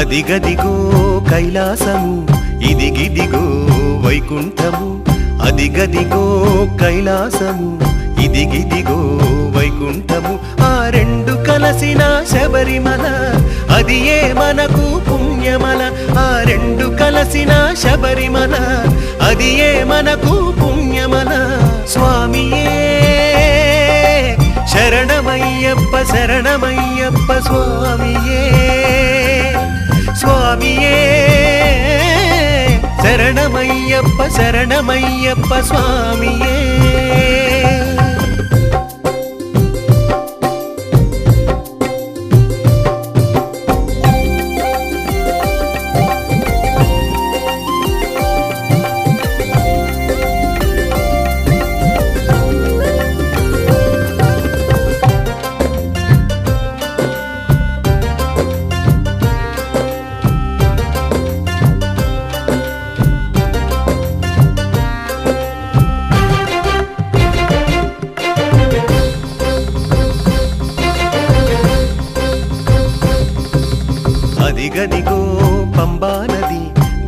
అదిగదిగో కైలాసము ఇదిగిదిగో వైకుంఠము అదిగదిగో కైలాసము ఇదిగిదిగో వైకుంఠము ఆ రెండు కలసిన శబరిమల అది ఏ మనకు పుణ్యమల ఆ రెండు కలసిన శబరిమల అది ఏ మనకు పుణ్యమల స్వామియే శరణమయ్యప్ప శరణమయ్యప్ప స్వామియే స్వామియే శరణమయ్యప్ప శరణమయ్యప్ప స్వామియే అదిగదిగో పంబా నది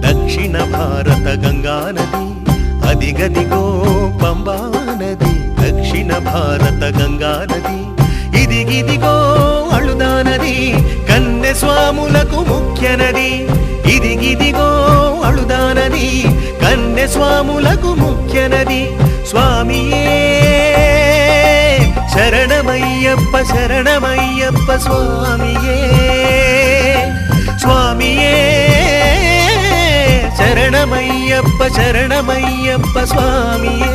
దక్షిణ భారత గంగా నది అదిగదిగో పంబా నది దక్షిణ భారత గంగా నది ఇదిగిదిగో అళుదా నది కన్నె స్వాములకు ముఖ్య నది ఇదిగిదిగో అళుదా నది కన్నె స్వాములకు ముఖ్య నది స్వామియే శరణమయ్యప్ప శరణమయ్యప్ప స్వామియే స్వామియే శరణమయ్యప్ప శరణమయ్యప్ప స్వామియే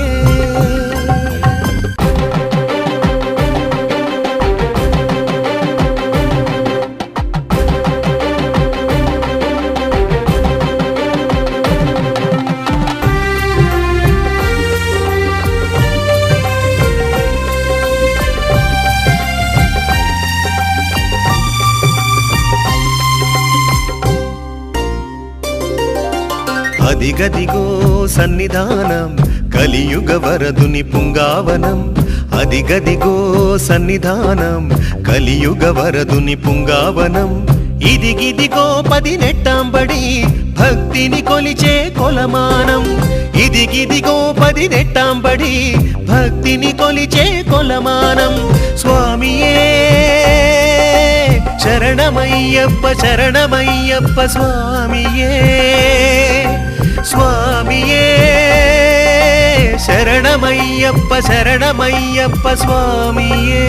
అదిగదిగో సన్నిధానం కలియుగ వరదుని పుంగావనం అదిగదిగో సన్నిధానం కలియుగ వరదుని పుంగావనం ఇదిగిదిగో 10 నెట్టాంబడి భక్తిని కొలిచే కొలమానం ఇదిగిదిగో 10 నెట్టాంబడి భక్తిని కొలిచే కొలమానం స్వామియే శరణమయ్యప్ప శరణమయ్యప్ప స్వామియే స్వామియే శరణమయ్యప్ప శరణమయ్యప్ప స్వామియే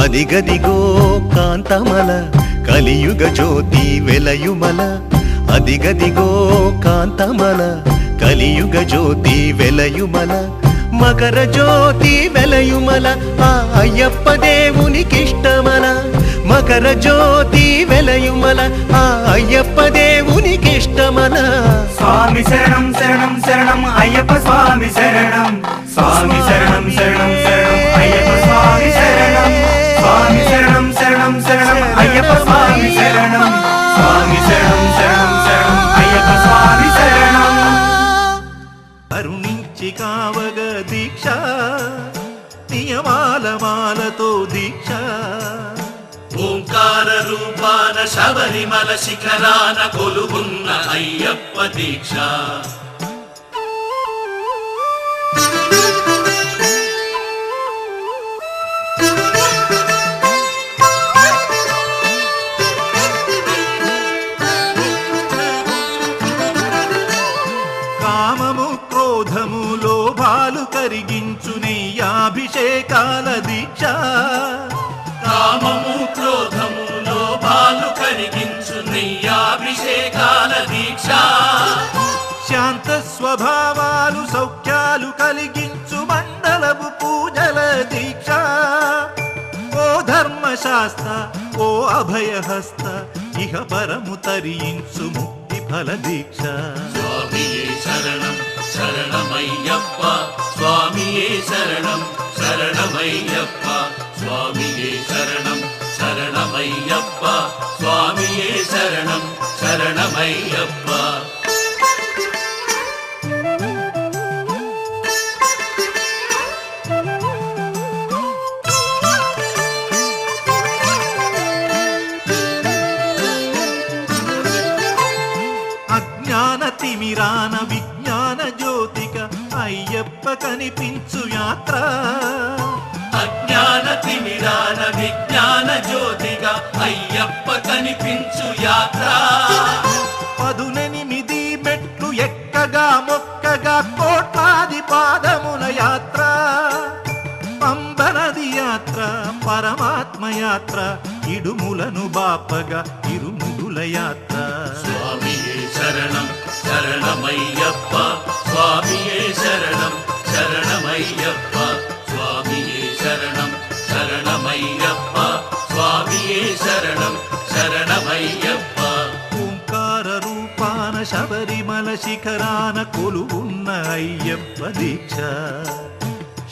అదిగదిగో కాంతమల కలియుగ జ్యోతి వెలయుమల అదిగదిగో కాంతమల కలియుగ జ్యోతి వెలయుమల మకర జ్యోతి వెలయుమల ఆ అయ్యప్ప దేవునికిష్టమల మకర జ్యోతి వెలయుమల ఆ అయ్యప్ప దేవునికిష్టమల స్వామి శరణం శరణం శరణం అయ్యప్ప స్వామి శరణం స్వామి శరణం శరణం శరణం అయ్యప్ప స్వామి శరణం స్వామి శరణం శరణం శరణం అయ్యప్ప స్వామి శరణం స్వామి శరణం శరణం శరణం అయ్యప్ప స్వామి శరణం కరుణించి కావగ దీక్ష నియమాల మాలతో దీక్ష ఓంకార రూపాన శబరిమల శిఖరాన కొలువున్న అయ్యప్ప దీక్ష కామము క్రోధము లోభాలు కరిగించు నెయ్యాభిషేకాల దీక్ష కామము క్రోధము లోభాలు కరిగించు నెయ్యాభిషేకాల దీక్ష శాంత స్వభావాలు సౌఖ్యాలు కలిగించు మండలపు పూజల దీక్ష ఓ ధర్మశాస్త్ర ఓ అభయహస్త ఇహ పరము తరించు ముక్తి ఫల దీక్ష స్వామియే శరణం శరణమయ్యప్ప స్వామియే శరణం శరణమయ్యప్ప స్వామియే శరణం శరణమయ్యప్ప స్వామియే శరణం శరణమయ్యప్ప అజ్ఞాన తిమిరాన విజ్ఞాన జ్యోతిక అయ్యప్ప కనిపించు యాత్ర అజ్ఞాన తిమిరాన విజ్ఞాన జ్యోతిగా అయ్యప్ప కనిపించు యాత్ర 18 మెట్లు ఎక్కగా మొక్కగా కోట్లాది పాదముల యాత్ర పంబనది యాత్ర పరమాత్మ యాత్ర ఇడుములను బాపగా ఇరుముడుల యాత్ర స్వామియే శరణం శరణమయ్యప్ప స్వామియే శరణం శరణమయ్యప్ప స్వామియే శరణం శరణమయ్యప్ప స్వామియే శరణం శరణమయ్యప్ప ఓంకార రూపాన శబరిమల శిఖరాన కొలువున్న అయ్యప్ప దీక్ష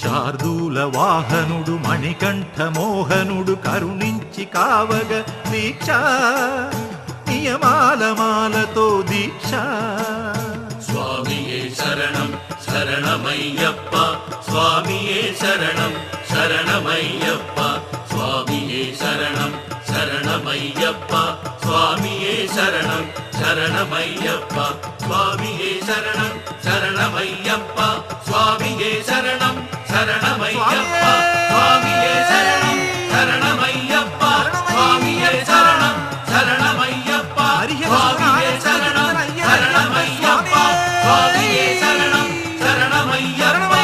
శార్దూల వాహనుడు మణికంఠ మోహనుడు కరుణించి కావగ దీక్ష నియమాలమాలతో దీక్ష స్వామియే శరణం శరణమయ్యప్ప స్వామియే శరణం శరణమయ్యప్ప స్వామియే శరణం శరణమయ్యప్ప స్వామియే శరణం శరణమయ్యప్ప స్వామియే శరణం శరణమయ్యప్ప స్వామియే శరణం శరణమయ్యప్ప స్వామియే శరణం శరణమయ్యప్ప స్వామియే శరణం శరణమయ్యప్ప స్వామియే శరణం శరణమయ్యప్ప స్వామియే శరణం శరణమయ్యప్ప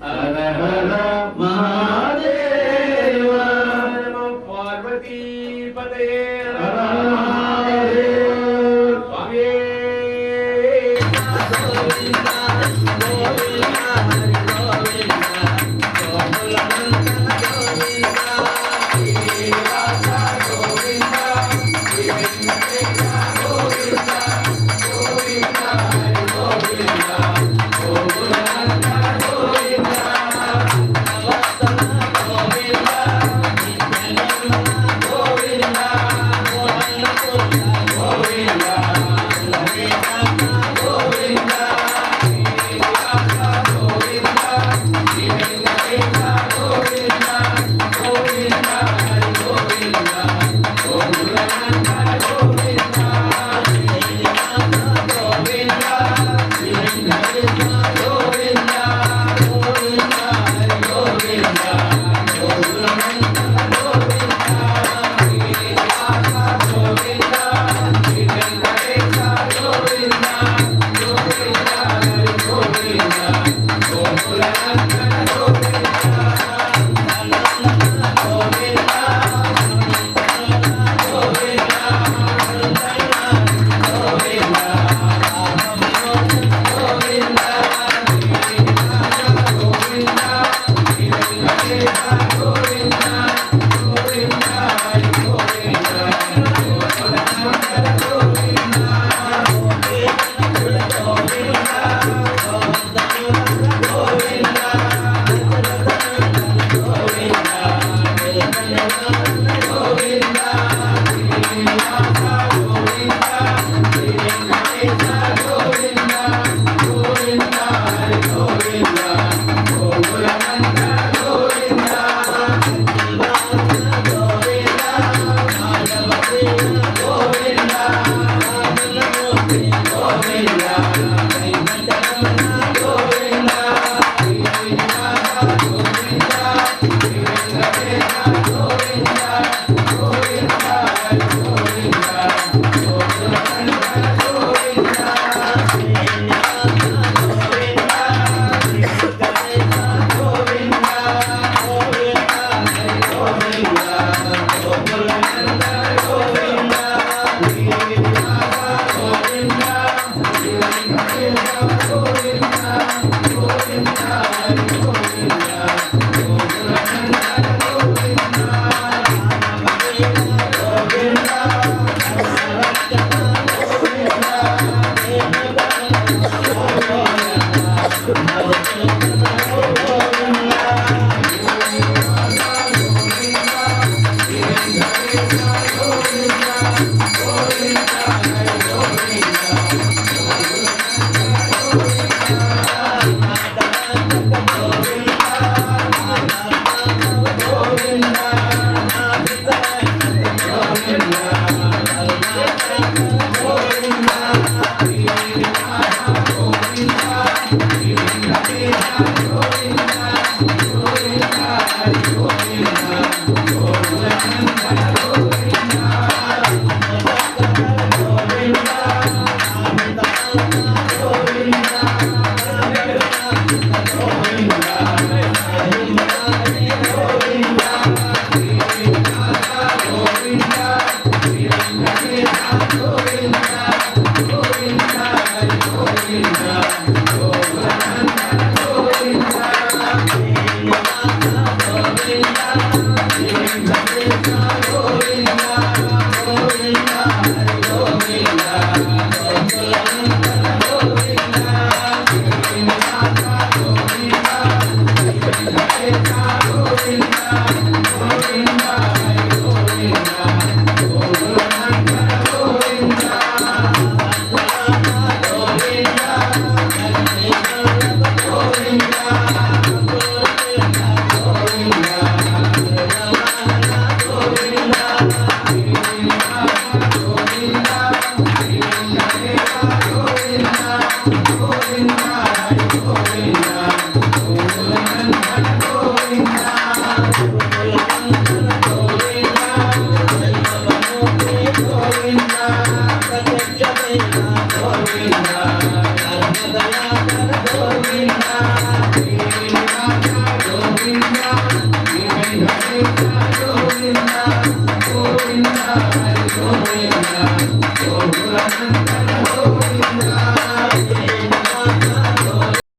హర హర మహాదేవ నమో పార్వతీపతయే హర మహాదేవ స్వామి గోవింద గోవింద గోవింద